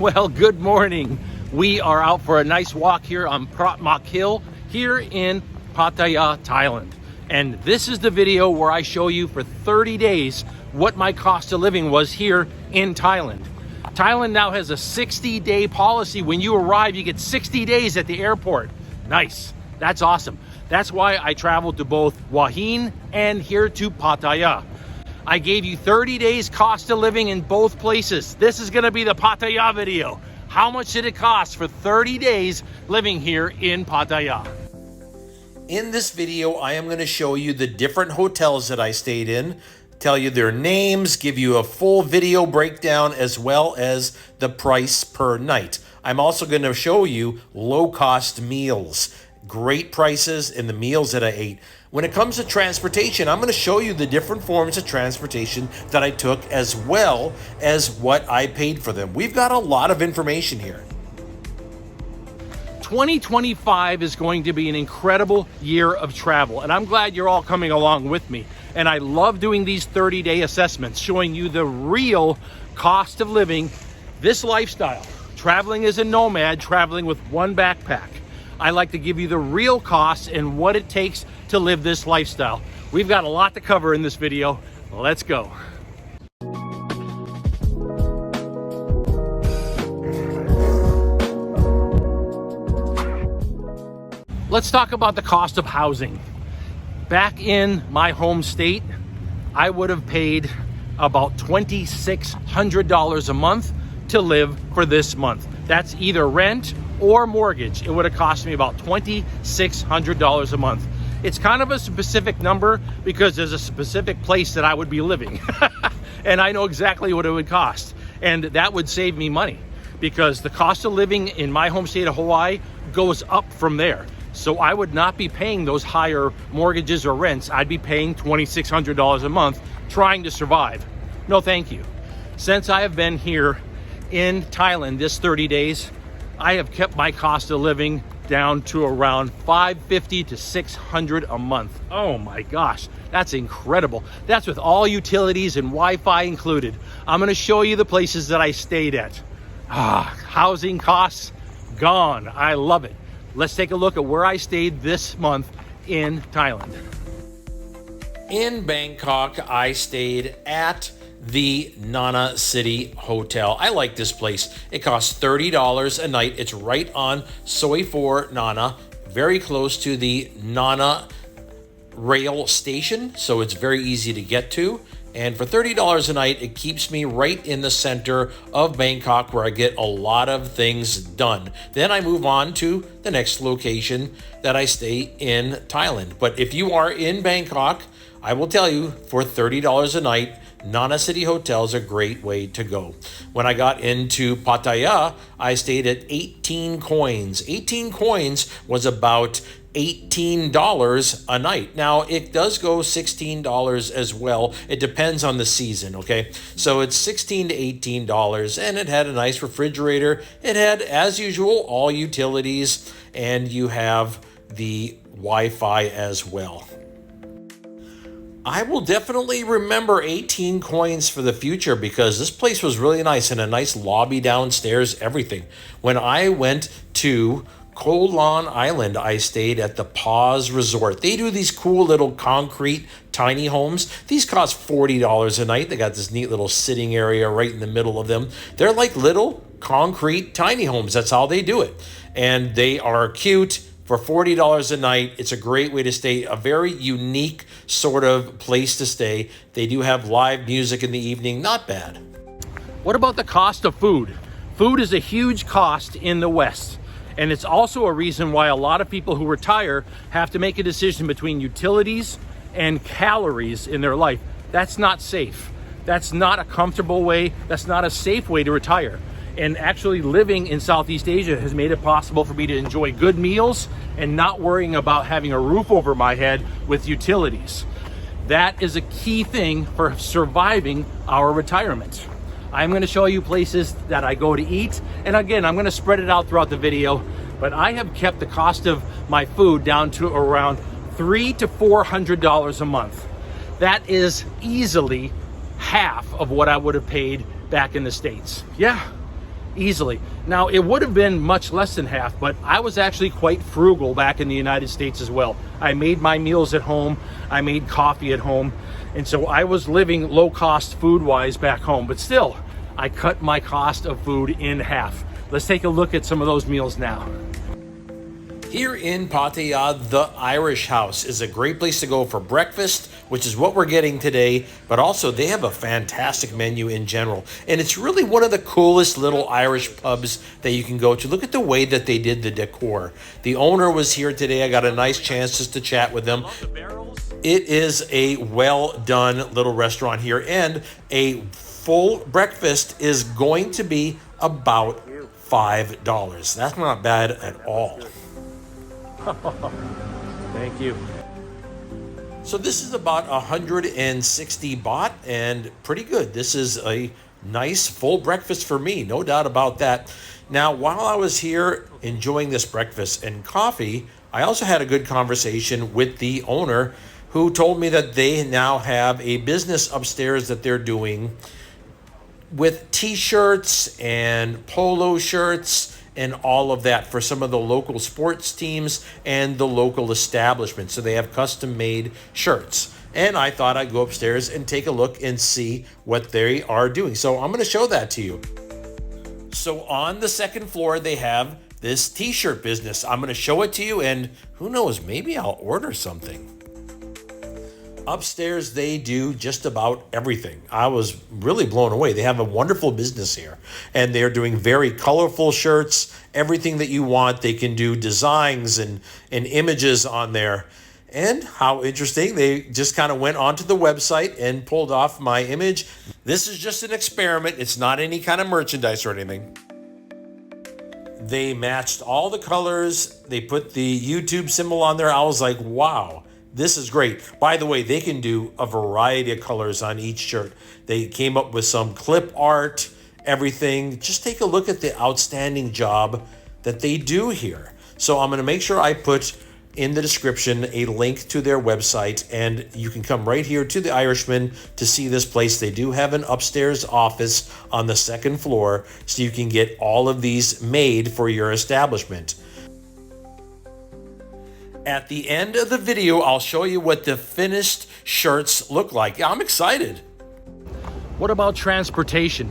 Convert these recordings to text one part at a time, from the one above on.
Well, good morning. We are out for a nice walk here on Pratmak Hill here in Pattaya, Thailand. And this is the video where I show you for 30 days what my cost of living was here in Thailand. Thailand now has a 60-day policy. When you arrive, you get 60 days at the airport. Nice. That's awesome. That's why I traveled to both Hawaiian and here to Pattaya. I gave you 30 days cost of living in both places. This is going to be the Pattaya video. How much did it cost for 30 days living here in Pattaya? In this video, I am going to show you the different hotels that I stayed in, tell you their names, give you a full video breakdown as well as the price per night. I'm also going to show you low-cost meals, great prices in the meals that I ate. When it comes to transportation, I'm going to show you the different forms of transportation that I took as well as what I paid for them. We've got a lot of information here. 2025 is going to be an incredible year of travel, and I'm glad you're all coming along with me. And I love doing these 30-day assessments, showing you the real cost of living, this lifestyle. Traveling as a nomad, traveling with one backpack. I like to give you the real costs and what it takes to live this lifestyle. We've got a lot to cover in this video. Let's go. Let's talk about the cost of housing. Back in my home state, I would have paid about $2,600 a month to live for this month. That's either rent or mortgage. It would have cost me about $2,600 a month. It's kind of a specific number because there's a specific place that I would be living. And I know exactly what it would cost. And that would save me money because the cost of living in my home state of Hawaii goes up from there. So I would not be paying those higher mortgages or rents. I'd be paying $2,600 a month trying to survive. No, thank you. Since I have been here in Thailand this 30 days, I have kept my cost of living down to around $550 to $600 a month. Oh my gosh, that's incredible. That's with all utilities and Wi-Fi included. I'm gonna show you the places that I stayed at. Housing costs, gone. I love it. Let's take a look at where I stayed this month in Thailand. In Bangkok, I stayed at the Nana City Hotel. I like this place. It costs $30 a night. It's right on Soi 4 Nana, very close to the Nana rail station, so it's very easy to get to. And for $30 a night, it keeps me right in the center of Bangkok where I get a lot of things done. Then I move on to the next location that I stay in Thailand. But if you are in Bangkok, I will tell you, for $30 a night, Nana City Hotel is a great way to go. When I got into Pattaya, I stayed at 18 coins. 18 coins was about $18 a night. Now, it does go $16 as well. It depends on the season, okay? So it's $16 to $18, and it had a nice refrigerator. It had, as usual, all utilities, and you have the Wi-Fi as well. I will definitely remember 18 coins for the future because this place was really nice and a nice lobby downstairs, everything. When I went to Koh Lan Island, I stayed at the Paz Resort. They do these cool little concrete tiny homes. These cost $40 a night. They got this neat little sitting area right in the middle of them. They're like little concrete tiny homes. That's how they do it. And they are cute. For $40 a night, it's a great way to stay, a very unique sort of place to stay. They do have live music in the evening, not bad. What about the cost of food? Food is a huge cost in the West. And it's also a reason why a lot of people who retire have to make a decision between utilities and calories in their life. That's not safe. That's not a comfortable way. That's not a safe way to retire. And actually living in Southeast Asia has made it possible for me to enjoy good meals and not worrying about having a roof over my head with utilities. That is a key thing for surviving our retirement. I'm going to show you places that I go to eat. And again, I'm going to spread it out throughout the video, but I have kept the cost of my food down to around $300 to $400 a month. That is easily half of what I would have paid back in the States. Yeah, easily. Now, it would have been much less than half, but I was actually quite frugal back in the United States as well. I made my meals at home. I made coffee at home. And so I was living low cost food wise back home, but still I cut my cost of food in half. Let's take a look at some of those meals now. Here in Pattaya, the Irish House is a great place to go for breakfast, which is what we're getting today, but also they have a fantastic menu in general. And it's really one of the coolest little Irish pubs that you can go to. Look at the way that they did the decor. The owner was here today. I got a nice chance just to chat with them. It is a well done little restaurant here, and a full breakfast is going to be about $5. That's not bad at all. Thank you. So this is about 160 baht and pretty good. This is a nice full breakfast for me, no doubt about that. Now, while I was here enjoying this breakfast and coffee, I also had a good conversation with the owner, who told me that they now have a business upstairs that they're doing with t-shirts and polo shirts and all of that for some of the local sports teams and the local establishments. So they have custom made shirts. And I thought I'd go upstairs and take a look and see what they are doing. So I'm going to show that to you. So on the second floor, they have this t-shirt business. I'm going to show it to you, and who knows, maybe I'll order something. Upstairs, they do just about everything. I was really blown away. They have a wonderful business here, and they're doing very colorful shirts, everything that you want. They can do designs and images on there. And how interesting, they just kind of went onto the website and pulled off my image. This is just an experiment. It's not any kind of merchandise or anything. They matched all the colors. They put the YouTube symbol on there. I was like, wow. This is great. By the way, they can do a variety of colors on each shirt. They came up with some clip art, everything. Just take a look at the outstanding job that they do here. So I'm going to make sure I put in the description a link to their website, and you can come right here to the Irishman to see this place. They do have an upstairs office on the second floor, so you can get all of these made for your establishment. At the end of the video, I'll show you what the finished shirts look like. I'm excited. What about transportation?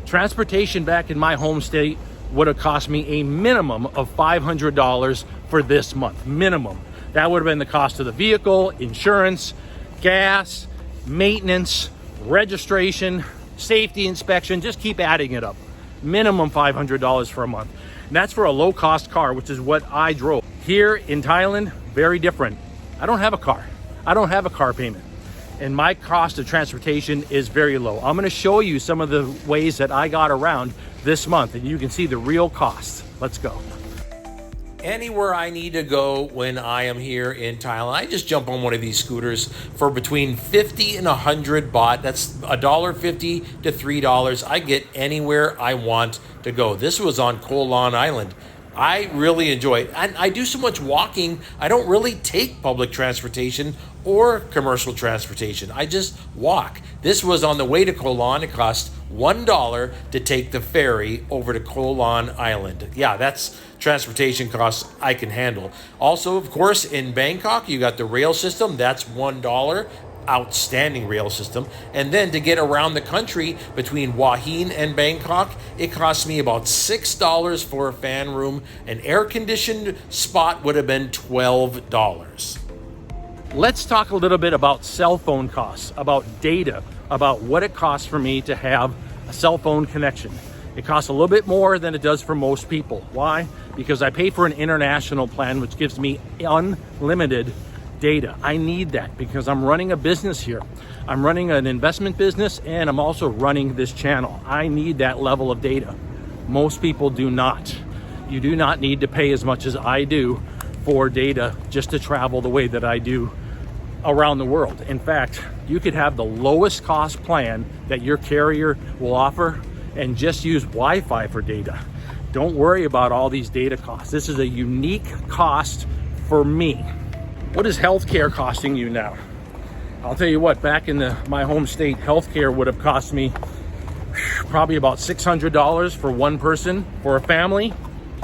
Transportation back in my home state would have cost me a minimum of $500 for this month. Minimum. That would have been the cost of the vehicle, insurance, gas, maintenance, registration, safety inspection. Just keep adding it up. Minimum $500 for a month. And that's for a low-cost car, which is what I drove. Here in Thailand, very different. I don't have a car. I don't have a car payment. And my cost of transportation is very low. I'm gonna show you some of the ways that I got around this month, and you can see the real costs. Let's go. Anywhere I need to go when I am here in Thailand, I just jump on one of these scooters for between 50 and 100 baht. That's $1.50 to $3. I get anywhere I want to go. This was on Koh Lan Island. I really enjoy it. And I do so much walking, I don't really take public transportation or commercial transportation. I just walk. This was on the way to Koh Lan. It cost $1 to take the ferry over to Koh Lan Island. Yeah, that's transportation costs I can handle. Also, of course, in Bangkok, you got the rail system. That's $1. Outstanding rail system. And then to get around the country between Hua Hin and Bangkok, it cost me about $6 for a fan room. An air-conditioned spot would have been $12. Let's talk a little bit about cell phone costs, about data, about what it costs for me to have a cell phone connection. It costs a little bit more than it does for most people. Why? Because I pay for an international plan, which gives me unlimited data. I need that because I'm running a business here. I'm running an investment business, and I'm also running this channel. I need that level of data. Most people do not. You do not need to pay as much as I do for data just to travel the way that I do around the world. In fact, you could have the lowest cost plan that your carrier will offer and just use Wi-Fi for data. Don't worry about all these data costs. This is a unique cost for me. What is healthcare costing you now? I'll tell you what, back in my home state, healthcare would have cost me probably about $600 for one person. For a family,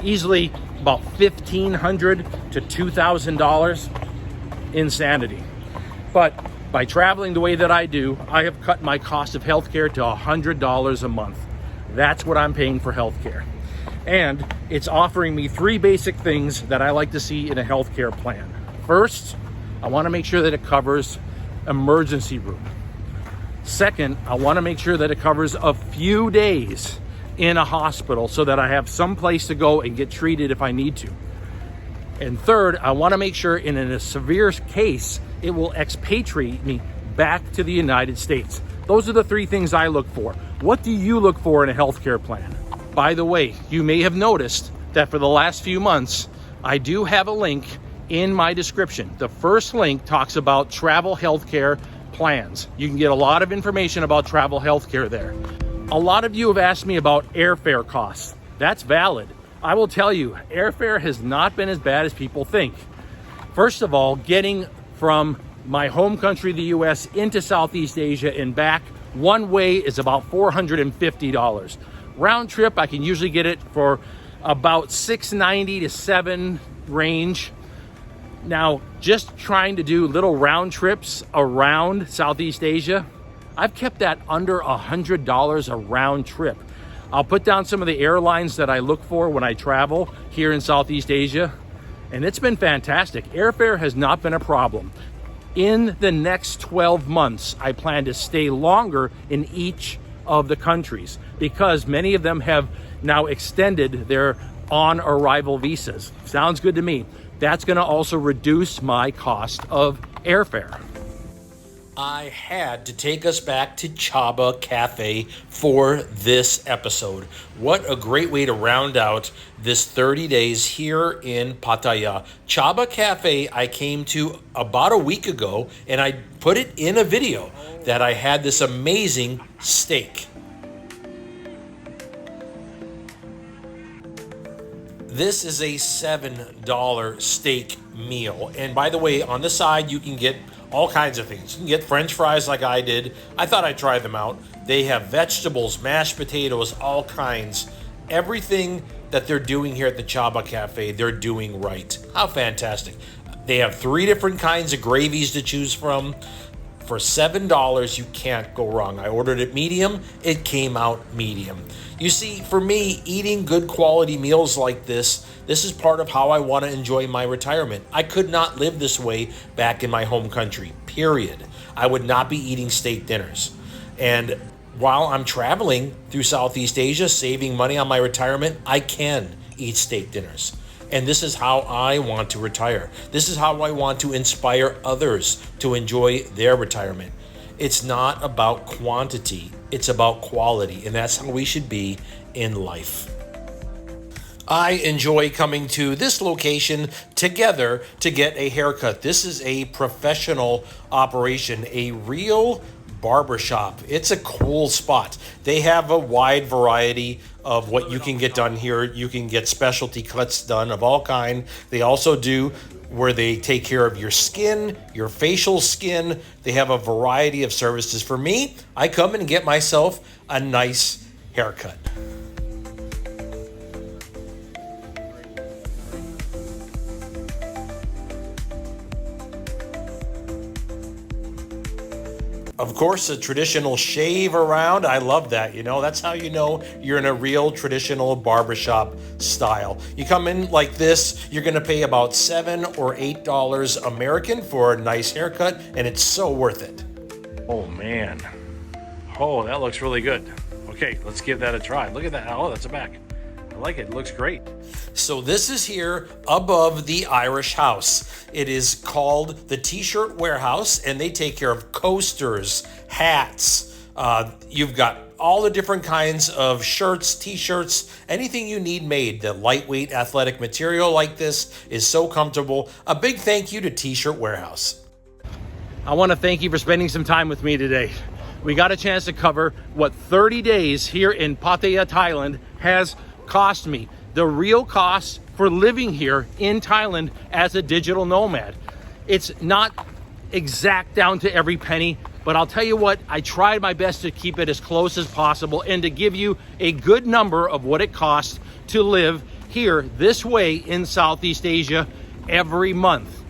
easily about $1,500 to $2,000. Insanity. But by traveling the way that I do, I have cut my cost of healthcare to $100 a month. That's what I'm paying for healthcare. And it's offering me three basic things that I like to see in a healthcare plan. First, I want to make sure that it covers emergency room. Second, I want to make sure that it covers a few days in a hospital so that I have some place to go and get treated if I need to. And third, I want to make sure in a severe case, it will expatriate me back to the United States. Those are the three things I look for. What do you look for in a healthcare plan? By the way, you may have noticed that for the last few months, I do have a link in my description. The first link talks about travel healthcare plans. You can get a lot of information about travel healthcare there. A lot of you have asked me about airfare costs. That's valid. I will tell you, airfare has not been as bad as people think. First of all, getting from my home country, the US, into Southeast Asia and back one way is about $450. Round trip, I can usually get it for about $690 to $7 range. Now, just trying to do little round trips around Southeast Asia, I've kept that under $100 a round trip. I'll put down some of the airlines that I look for when I travel here in Southeast Asia, and it's been fantastic. Airfare has not been a problem. In the next 12 months, I plan to stay longer in each of the countries because many of them have now extended their on-arrival visas. Sounds good to me. That's going to also reduce my cost of airfare. I had to take us back to Chaba Cafe for this episode. What a great way to round out this 30 days here in Pattaya. Chaba Cafe I came to about a week ago, and I put it in a video that I had this amazing steak. This is a $7 steak meal. And by the way, on the side, you can get all kinds of things. You can get French fries like I did. I thought I'd try them out. They have vegetables, mashed potatoes, all kinds. Everything that they're doing here at the Chaba Cafe, they're doing right. How fantastic. They have 3 different kinds of gravies to choose from. For $7, you can't go wrong. I ordered it medium. It came out medium. You see, for me, eating good quality meals like this is part of how I want to enjoy my retirement. I could not live this way back in my home country, period. I would not be eating steak dinners. And while I'm traveling through Southeast Asia, saving money on my retirement, I can eat steak dinners. And this is how I want to retire. This is how I want to inspire others to enjoy their retirement. It's not about quantity, it's about quality, and that's how we should be in life. I enjoy coming to this location together to get a haircut. This is a professional operation, a real barbershop. It's a cool spot. They have a wide variety of what you can get done here. You can get specialty cuts done of all kind. They also do where they take care of your skin, your facial skin. They have a variety of services. For me, I come and get myself a nice haircut. Of course, a traditional shave around. I love that. You know, that's how you know you're in a real traditional barbershop style. You come in like this, you're going to pay about $7 or $8 American for a nice haircut, and it's so worth it. Oh man. Oh, that looks really good. Okay, let's give that a try. Look at that. Oh, that's a back. I like it. It looks great. So this is here above the Irish House. It is called the T-Shirt Warehouse, and they take care of coasters, hats. You've got all the different kinds of shirts, T-shirts, anything you need made. The lightweight athletic material like this is so comfortable. A big thank you to T-Shirt Warehouse. I want to thank you for spending some time with me today. We got a chance to cover what 30 days here in Pattaya, Thailand has cost me. The real cost for living here in Thailand as a digital nomad. It's not exact down to every penny. But I'll tell you what, I tried my best to keep it as close as possible and to give you a good number of what it costs to live here this way in Southeast Asia every month.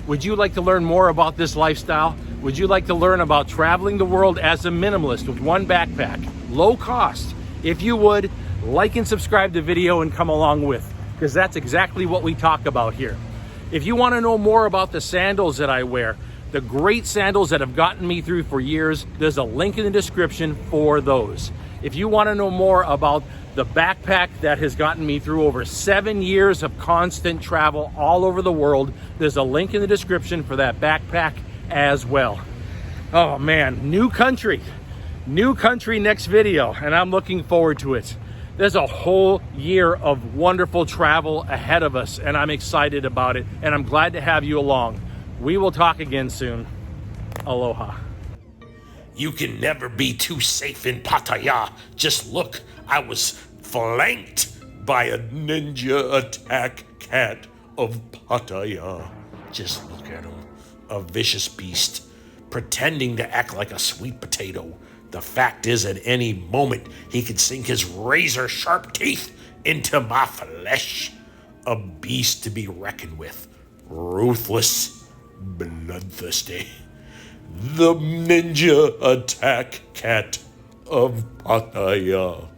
Would you like to learn more about this lifestyle? Would you like to learn about traveling the world as a minimalist with one backpack, low cost? If you would, like and subscribe to the video and come along with, because that's exactly what we talk about here. If you want to know more about the sandals that I wear, the great sandals that have gotten me through for years, there's a link in the description for those. If you want to know more about the backpack that has gotten me through over 7 years of constant travel all over the world, there's a link in the description for that backpack as well. Oh man, new country next video, and I'm looking forward to it. There's a whole year of wonderful travel ahead of us, and I'm excited about it, and I'm glad to have you along. We will talk again soon. Aloha. You can never be too safe in Pattaya. Just look, I was flanked by a ninja attack cat of Pattaya. Just look at him. A vicious beast, pretending to act like a sweet potato. The fact is, at any moment, he could sink his razor-sharp teeth into my flesh. A beast to be reckoned with. Ruthless, bloodthirsty. The ninja attack cat of Pattaya.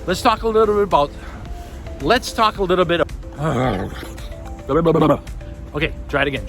Let's talk a little bit. Okay, try it again.